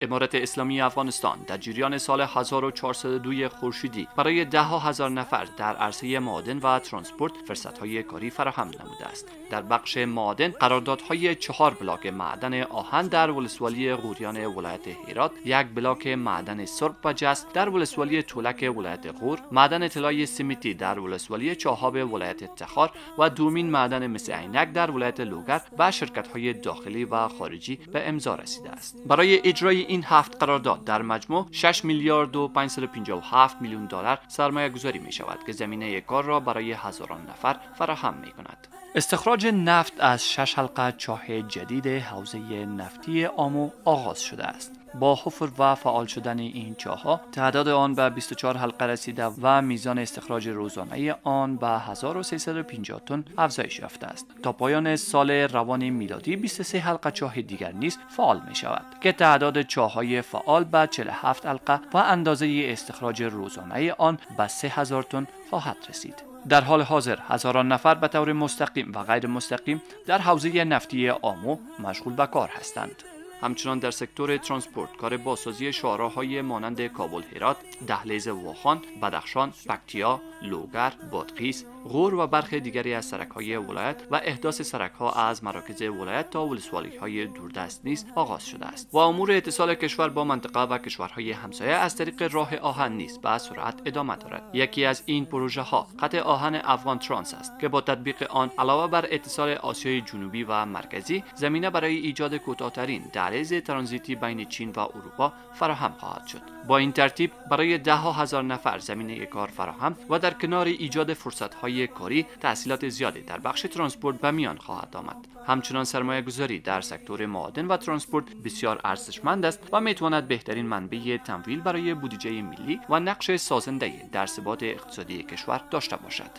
امارت اسلامی افغانستان در جریان سال 1402 خورشیدی برای ده‌ها هزار نفر در عرصه معادن و ترانسپورت فرصت‌های کاری فراهم نموده است. در بخش معادن قراردادهای 4 بلاک معدن آهن در ولسوالی غوریان ولایت هرات، 1 بلاک معدن سرب و جست در ولسوالی تولک ولایت غور، معدن طلای سمیتی در ولسوالی چاهاب ولایت تخار و دومین معدن مس عینک در ولایت لوگر و شرکت‌های داخلی و خارجی به امضا رسیده است. برای اجرای این 7 قرارداد در مجموع 6 میلیارد و 557 میلیون دلار سرمایه گذاری می شود که زمینه کار را برای هزاران نفر فراهم می کند. استخراج نفت از 6 حلقه چاه جدید حوزه نفتی آمو آغاز شده است. با حفر و فعال شدن این چاه‌ها تعداد آن به 24 حلقه رسیده و میزان استخراج روزانه آن به 1350 تن افزایش یافته است. تا پایان سال روان میلادی 23 حلقه چاه دیگر نیز فعال می شود که تعداد چاه‌های فعال به 47 حلقه و اندازه استخراج روزانه آن به 3000 تن خواهد رسید. در حال حاضر هزاران نفر به طور مستقیم و غیر مستقیم در حوزه نفتی آمو مشغول به کار هستند. همچنان در سکتور ترانسپورت کار بازسازی شاهراه‌های مانند کابل هرات، دهلیز واخان، بدخشان، پکتیا، لوگر، بادغیس، غور و برخی دیگری از سرک‌های ولایت و احداث سرک‌ها از مراکز ولایت تا ولسوالی‌های دوردست نیز آغاز شده است. و امور اتصال کشور با منطقه و کشورهای همسایه از طریق راه آهن نیز به سرعت ادامه دارد. یکی از این پروژه‌ها خط آهن افغان ترانس است که با تطبیق آن علاوه بر اتصال آسیای جنوبی و مرکزی، زمینه برای ایجاد کوتاه‌ترین دهلیز ترانزیتی بین چین و اروپا فراهم خواهد شد. با این ترتیب برای ده‌ها هزار نفر زمینه کار فراهم و در کنار ایجاد فرصت‌های کاری تحصیلات زیادی در بخش ترانسپورت به میان خواهد آمد. همچنان سرمایه گذاری در سکتور معادن و ترانسپورت بسیار ارزشمند است و میتواند بهترین منبع تمویل برای بودجه ملی و نقش سازنده در ثبات اقتصادی کشور داشته باشد.